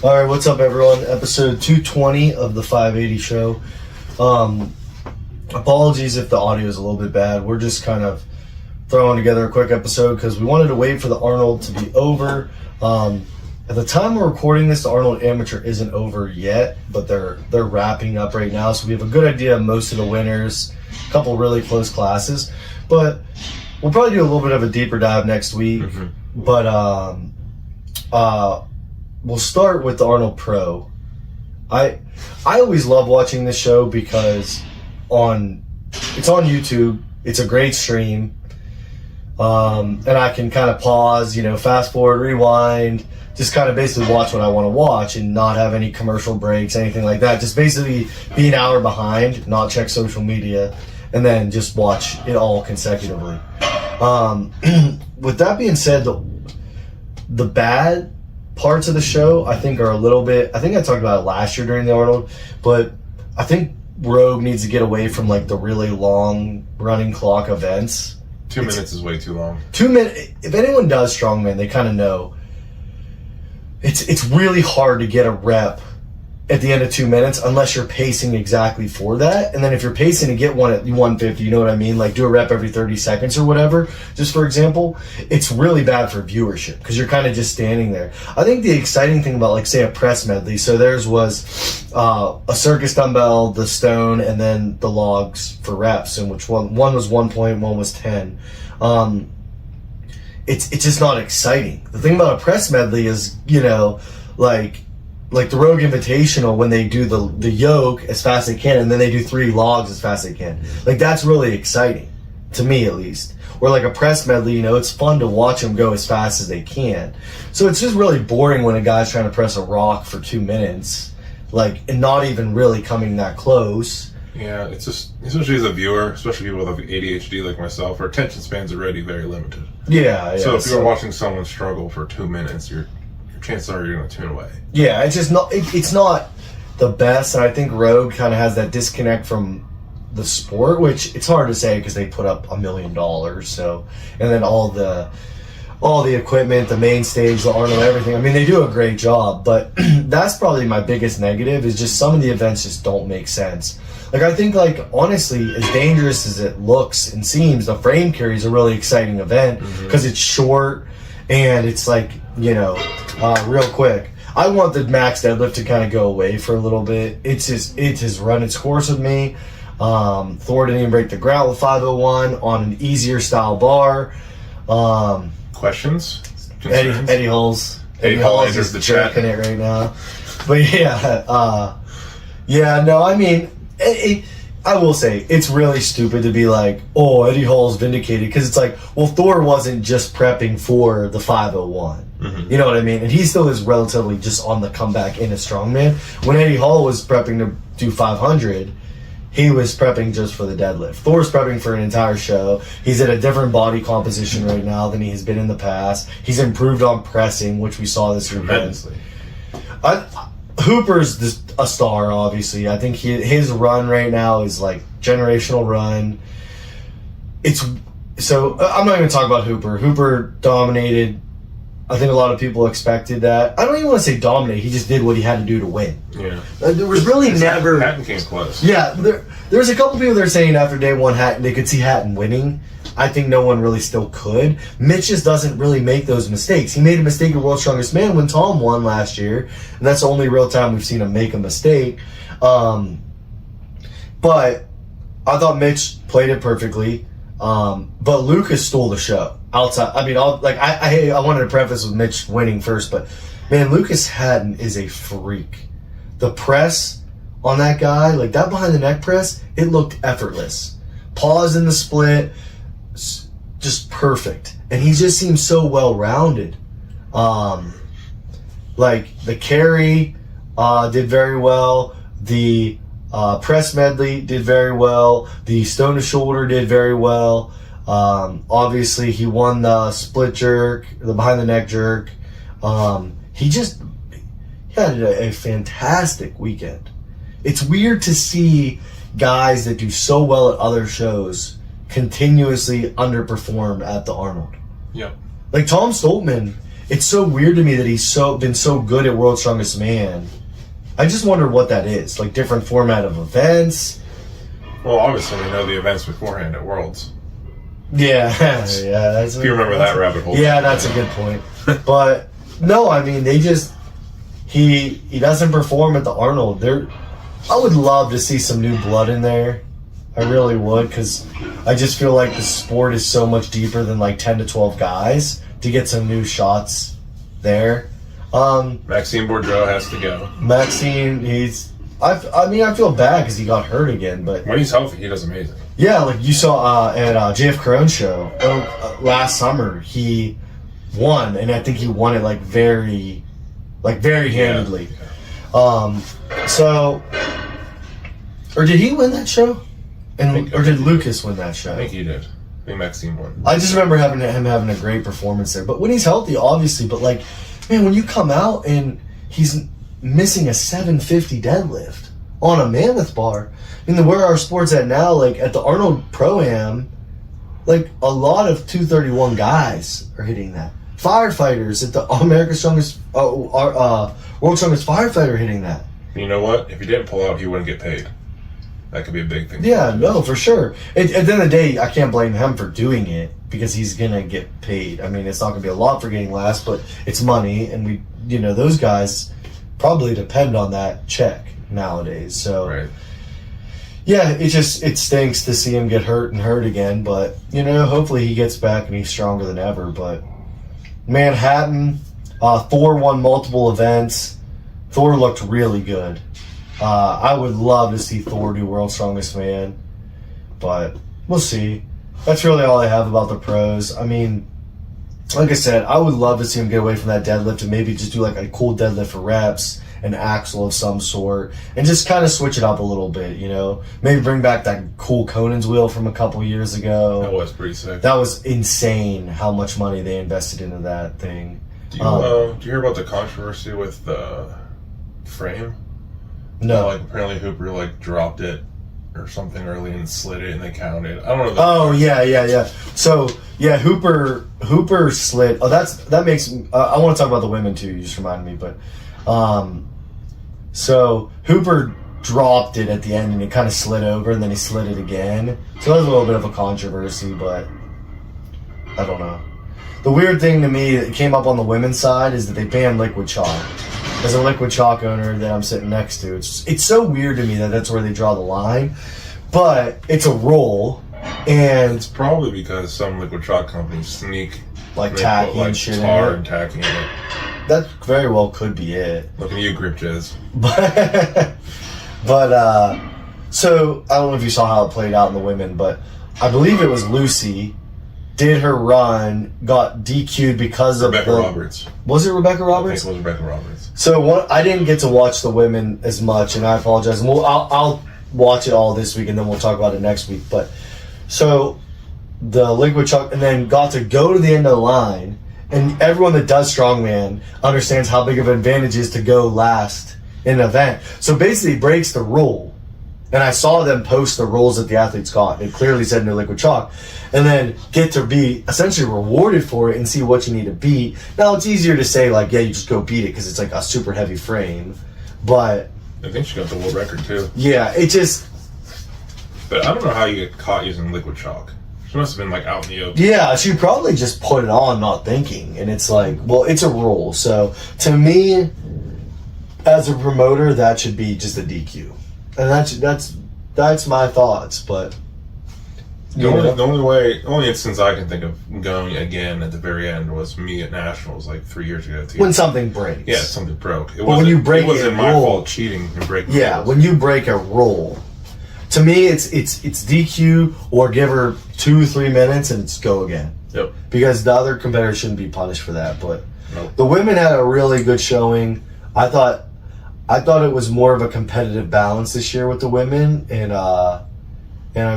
All right, what's up, everyone? Episode 220 of the 580 show. Apologies if the audio is a little bit bad. We're just kind of throwing together a quick episode because we wanted to wait for the Arnold to be over. At the time we're recording this, the Arnold Amateur isn't over yet, but they're wrapping up right now, so we have a good idea of most of the winners, a couple really close classes, but we'll probably do a little bit of a deeper dive next week. But we'll start with the Arnold Pro. I always love watching this show because it's on YouTube. It's a great stream, and I can kind of pause, fast forward, rewind, just kind of basically watch what I want to watch and not have any commercial breaks, anything like that. Just basically be an hour behind, not check social media, and then just watch it all consecutively. With that being said, the bad parts of the show I think are a little bit, I think I talked about it last year during the Arnold, but I think Rogue needs to get away from like the really long running clock events. 2 minutes is way too long. 2 minutes, if anyone does strongman, they kind of know it's really hard to get a rep at the end of 2 minutes unless you're pacing exactly for that. And then if you're pacing to get one at 150, you know what I mean? Like do a rep every 30 seconds or whatever, just for example, it's really bad for viewership because you're kind of just standing there. I think the exciting thing about, like, say, a press medley, so theirs was a circus dumbbell, the stone, and then the logs for reps, in which one was 1 point, one was 10. It's just not exciting. The thing about a press medley is, like the Rogue Invitational, when they do the yoke as fast as they can, and then they do 3 logs as fast as they can. Like, that's really exciting, to me at least. Or like a press medley, it's fun to watch them go as fast as they can. So it's just really boring when a guy's trying to press a rock for 2 minutes, and not even really coming that close. Yeah, it's just, especially as a viewer, especially people with ADHD like myself, our attention span's already very limited. Yeah. So if you're watching someone struggle for 2 minutes, your chances are you're going to tune away. Yeah, it's just not. It's not the best, and I think Rogue kind of has that disconnect from the sport, which it's hard to say because they put up $1 million. So, and then all the equipment, the main stage, the Arnold, everything. I mean, they do a great job, but that's probably my biggest negative. Is just some of the events just don't make sense. Like, I think, honestly, as dangerous as it looks and seems, the frame carry is a really exciting event because it's short and it's real quick. I want the max deadlift to kind of go away for a little bit. It has run its course with me. Thor didn't even break the ground with 501 on an easier style bar. Questions? Eddie Hulls. Eddie Hull is enters the jerking chat. it right now. But I mean, I will say, it's really stupid to be like, oh, Eddie Hall's vindicated, because it's like, well, Thor wasn't just prepping for the 501. You know what I mean? And he still is relatively just on the comeback in a strongman. When Eddie Hall was prepping to do 500, he was prepping just for the deadlift. Thor's prepping for an entire show. He's at a different body composition right now than he has been in the past. He's improved on pressing, which we saw this weekend. Tremendously. Hooper's a star, obviously. I think his run right now is like generational run. So I'm not going to talk about Hooper. Hooper dominated. I think a lot of people expected that. I don't even want to say dominate. He just did what he had to do to win. Yeah. There was really never... Hatton came close. Yeah. There's a couple people that are saying after day one Hatton, they could see Hatton winning. I think no one really still could. Mitch just doesn't really make those mistakes. He made a mistake at World's Strongest Man when Tom won last year, and that's the only real time we've seen him make a mistake. But I thought Mitch played it perfectly. But Lucas stole the show outside. I mean, I wanted to preface with Mitch winning first, but man, Lucas Hatton is a freak. The press on that guy, like that behind the neck press, it looked effortless. Pause in the split, just perfect. And he just seems so well rounded. Like the carry did very well. The press medley did very well. The stone to shoulder did very well. Obviously, he won the split jerk, the behind the neck jerk. He had a fantastic weekend. It's weird to see guys that do so well at other shows continuously underperform at the Arnold. Yep. Like Tom Stoltman it's so weird to me that he's been so good at World's Strongest Man. I just wonder what that is. Like different format of events. Well, obviously we know the events beforehand at Worlds. Yeah, yeah. If you remember that rabbit hole. Yeah, that's a good point. But no, I mean he doesn't perform at the Arnold. I would love to see some new blood in there. I really would, because I just feel like the sport is so much deeper than like 10 to 12 guys to get some new shots there. Maxime Boudreau has to go. Maxime, I feel bad because he got hurt again, but when he's healthy, he does amazing. Yeah, like you saw at JF Caron's show last summer, he won, and I think he won it very handedly. Yeah. So, or did he win that show? Or did Lucas win that show? I think he did. I think Maxime won. I just remember him having a great performance there. But when he's healthy, obviously. But like, man, when you come out and he's missing a 750 deadlift on a mammoth bar, I mean, where our sport's at now, like at the Arnold Pro-Am, like a lot of 231 guys are hitting that. Firefighters at the America's Strongest, World's Strongest Firefighter hitting that. You know what? If he didn't pull out, he wouldn't get paid. That could be a big thing. Yeah, no, for sure. At the end of the day, I can't blame him for doing it because he's going to get paid. I mean, it's not going to be a lot for getting last, but it's money, and those guys probably depend on that check nowadays. So, right. Yeah, it stinks to see him get hurt again, but, hopefully he gets back and he's stronger than ever. But Manhattan, Thor won multiple events. Thor looked really good. I would love to see Thor do World's Strongest Man, but we'll see. That's really all I have about the pros. I mean, like I said, I would love to see him get away from that deadlift and maybe just do like a cool deadlift for reps, an axle of some sort, and just kind of switch it up a little bit, Maybe bring back that cool Conan's wheel from a couple years ago. That was pretty sick. That was insane how much money they invested into that thing. Do you hear about the controversy with the frame? No. Apparently Hooper dropped it or something early and slid it and they counted. I don't know. Oh yeah. So yeah, Hooper slid. Oh, that makes. I want to talk about the women too. You just reminded me, but so Hooper dropped it at the end and it kind of slid over and then he slid it again. So that was a little bit of a controversy, but I don't know. The weird thing to me that came up on the women's side is that they banned liquid chalk. As a liquid chalk owner that I'm sitting next to, it's so weird to me that that's where they draw the line, but it's a rule, and it's probably because some liquid chalk companies sneak tacking and shit in tar it. and tacking in it. That very well could be it. Look at you, Grip Jizz. But so I don't know if you saw how it played out in the women, but I believe it was Lucy. Did her run, got DQ'd because of Rebecca Roberts. Was it Rebecca Roberts? I think it was Rebecca Roberts. So I didn't get to watch the women as much, and I apologize. And I'll watch it all this week, and then we'll talk about it next week. But so the liquid chalk, and then got to go to the end of the line, and everyone that does strongman understands how big of an advantage it is to go last in an event. So basically, it breaks the rule. And I saw them post the rules that the athletes got. It clearly said no liquid chalk. And then get to be essentially rewarded for it and see what you need to beat. Now, it's easier to say, you just go beat it because it's a super heavy frame. But I think she got the world record, too. Yeah, it just... But I don't know how you get caught using liquid chalk. She must have been, out in the open. Yeah, she probably just put it on not thinking. And it's it's a rule. So, to me, as a promoter, that should be just a DQ. And that's my thoughts, but the only instance I can think of going again at the very end was me at Nationals 3 years ago. Too. When something breaks. Yeah, something broke. But when you break it wasn't my fault cheating and breaking. Yeah, rules. when you break a rule, to me it's DQ or give her 2-3 minutes and it's go again. Yep. Because the other competitors shouldn't be punished for that. But nope. The women had a really good showing. I thought it was more of a competitive balance this year with the women, and I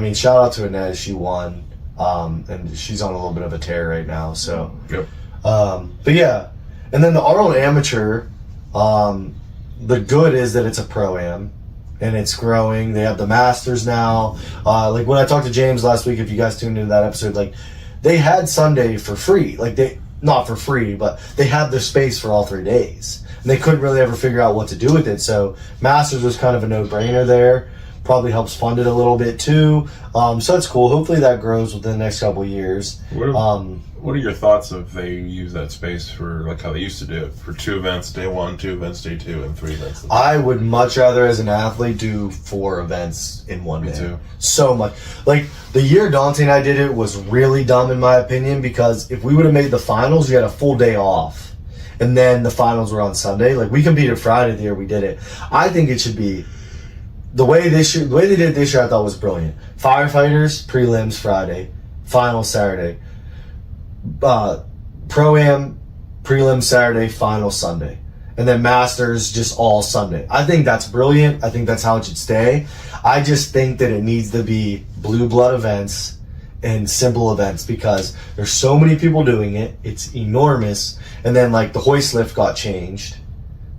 mean, shout out to Inez, she won, and she's on a little bit of a tear right now. So, yep. But yeah, and then the Arnold Amateur, the good is that it's a pro-am, and it's growing. They have the Masters now. When I talked to James last week, if you guys tuned into that episode, they had Sunday for free. not for free, but they had the space for all 3 days. And they couldn't really ever figure out what to do with it. So Masters was kind of a no-brainer there. Probably helps fund it a little bit too. So that's cool. Hopefully that grows within the next couple of years. What are your thoughts if they use that space for like how they used to do it for 2 events day 1, 2 events day 2, and 3 events day 2? I would much rather, as an athlete, do 4 events in one day. Me too. So much. Like the year Dante and I did it was really dumb in my opinion, because if we would have made the finals, we had a full day off, and then the finals were on Sunday. Like we competed Friday the year we did it. I think it should be the way they did it this year. I thought was brilliant. Firefighters prelims Friday, finals Saturday. Pro-Am prelim Saturday, final Sunday, and then Masters just all Sunday. I think that's brilliant. I think that's how it should stay. I just think that it needs to be blue blood events and simple events, because there's so many people doing it. It's enormous. And then like the hoist lift got changed,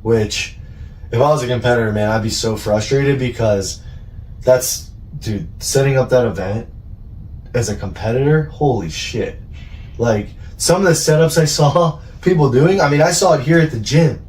which if I was a competitor, man, I'd be so frustrated, because that's, dude, setting up that event as a competitor, holy shit. Like, some of the setups I saw people doing, I mean, I saw it here at the gym,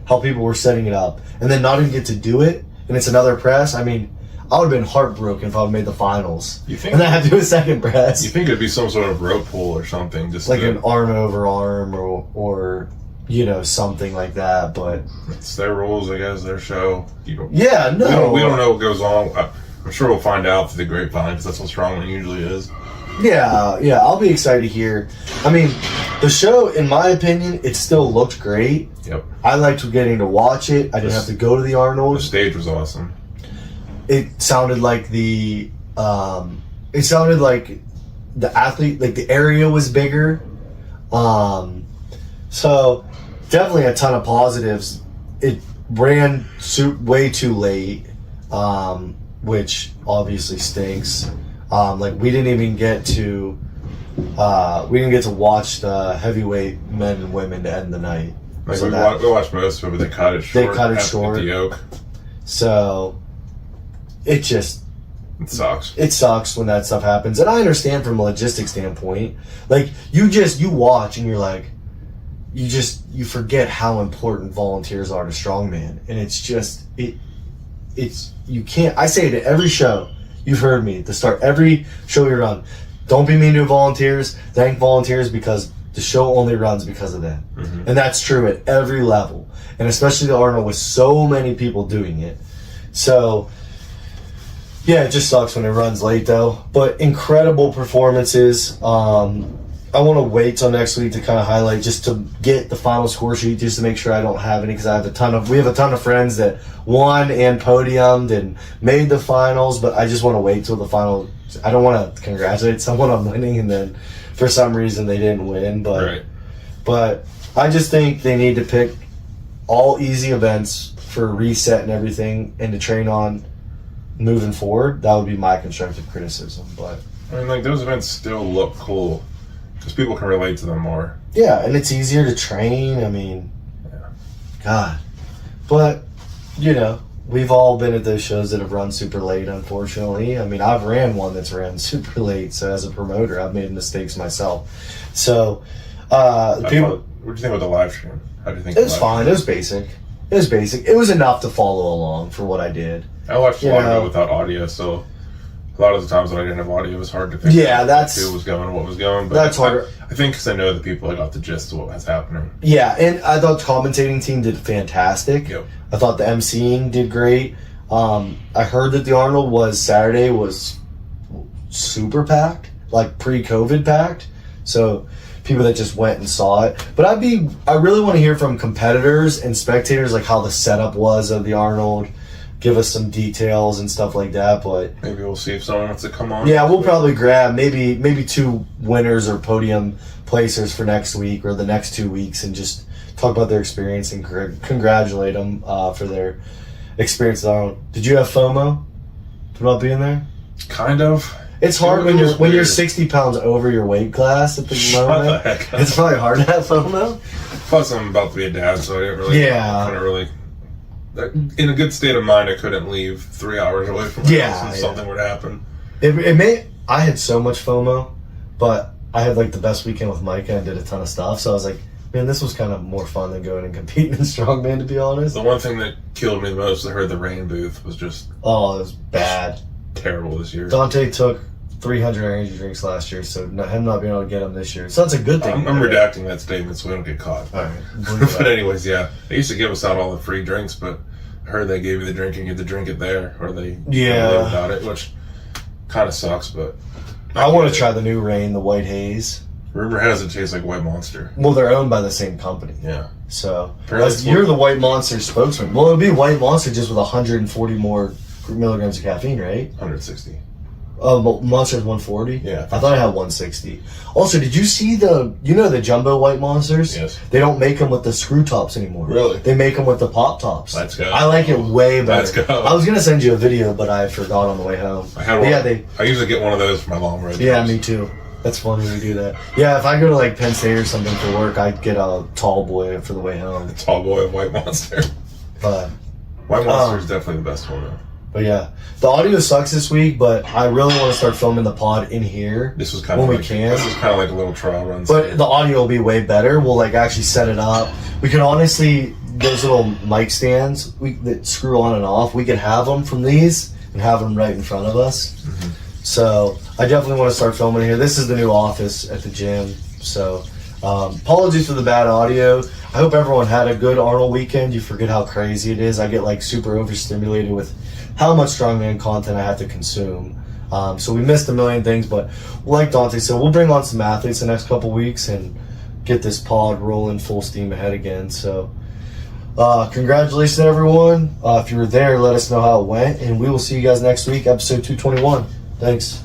how people were setting it up, and then not even get to do it, and it's another press. I mean, I would have been heartbroken if I would have made the finals. You think? And then I had to do a second press. You think it'd be some sort of rope pull or something? Just like an arm over arm or you know, something like that, but... It's their rules, I guess, their show. We don't know what goes on. I'm sure we'll find out through the grapevine, because that's what strongman usually is. Yeah, I'll be excited to hear. I mean, the show, in my opinion, it still looked great. Yep. I liked getting to watch it. I didn't have to go to the Arnold. The stage was awesome. It sounded like the athlete, like the area was bigger. So definitely a ton of positives. It ran way too late, which obviously stinks. Like we didn't even get to watch the heavyweight men and women to end the night. Like so we watched most of it, but they cut it short. They cut it short. At the yoke. So it sucks. It sucks when that stuff happens, and I understand from a logistics standpoint. Like you watch and you're like, you forget how important volunteers are to strongman, and it's you can't. I say it at every show. You've heard me to start every show you run. Don't be mean to volunteers. Thank volunteers, because the show only runs because of them. Mm-hmm. And that's true at every level. And especially the Arnold with so many people doing it. So, yeah, it just sucks when it runs late though. But incredible performances. I want to wait till next week to kind of highlight, just to get the final score sheet, just to make sure I don't have any, because we have a ton of friends that won and podiumed and made the finals, but I just want to wait till the final. I don't want to congratulate someone on winning and then for some reason they didn't win, but I just think they need to pick all easy events for a reset and everything, and to train on moving forward. That would be my constructive criticism. But I mean, like, those events still look cool, because people can relate to them more. Yeah, and it's easier to train. I mean, God. But, you know, we've all been at those shows that have run super late, unfortunately. I mean, I've ran one that's ran super late, so as a promoter, I've made mistakes myself. So, what do you think about the live stream? How do you think it was fine. It was basic. It was enough to follow along for what I did. I watched a lot of it without audio, so a lot of the times when I didn't have audio, it was hard to figure out what was going and what was going. But that's harder. I think because I know the people, I got the gist of what was happening. Yeah, and I thought the commentating team did fantastic. Yep. I thought the emceeing did great. I heard that the Arnold Saturday was super packed, like pre-COVID packed. So people that just went and saw it. But I really want to hear from competitors and spectators, like how the setup was of the Arnold. Give us some details and stuff like that. But maybe we'll see if someone wants to come on. Yeah, we'll probably grab maybe 2 winners or podium placers for next week or the next 2 weeks, and just talk about their experience and congratulate them for their experience. Did you have FOMO about being there? Kind of. It's hard when you're 60 pounds over your weight class at the moment. It's probably hard to have FOMO. Plus, I'm about to be a dad, so I didn't really. Yeah. Couldn't really. In a good state of mind, I couldn't leave 3 hours away from my house if something would happen. I had so much FOMO, but I had like the best weekend with Micah and did a ton of stuff. So I was like, man, this was kind of more fun than going and competing in strongman, to be honest. The one thing that killed me the most, I heard the rain booth was just it was bad. terrible this year. Dante took 300 energy drinks last year, so him not being able to get them this year. So that's a good thing. I'm redacting that statement so we don't get caught. All right. But anyways, yeah, they used to give us out all the free drinks, but I heard they gave you the drink and you get to drink it there, or they live without it, which kind of sucks. But I want to try the new Rain, the White Haze. Rumor has it tastes like White Monster. Well, they're owned by the same company. Yeah. So Apparently you're the White Monster spokesman. Well, it'd be White Monster just with 140 more milligrams of caffeine, right? 160. Oh, Monster's 140? Yeah. I thought I had 160. Also, did you see the jumbo White Monsters? Yes. They don't make them with the screw tops anymore. Really? They make them with the pop tops. Let's go. I like it way better. Let's go. I was going to send you a video, but I forgot on the way home. I had one. Yeah, I usually get one of those for my long road Yeah, trips. me too. That's funny when you do that. Yeah, if I go to like Penn State or something for work, I'd get a tall boy for the way home. Tall boy and White Monster. But White Monster is definitely the best one, though. But yeah, the audio sucks this week, but I really want to start filming the pod in here. This was kind when of we can. This is kind of like a little trial run. But the audio will be way better. We'll like actually set it up. We can honestly, those little mic stands that screw on and off, we could have them from these and have them right in front of us. Mm-hmm. So I definitely want to start filming here. This is the new office at the gym. So apologies for the bad audio. I hope everyone had a good Arnold weekend. You forget how crazy it is. I get like super overstimulated with how much strongman content I have to consume. So we missed a million things, but like Dante said, we'll bring on some athletes the next couple weeks and get this pod rolling full steam ahead again. So congratulations everyone. If you were there, let us know how it went, and we will see you guys next week, episode 221. Thanks.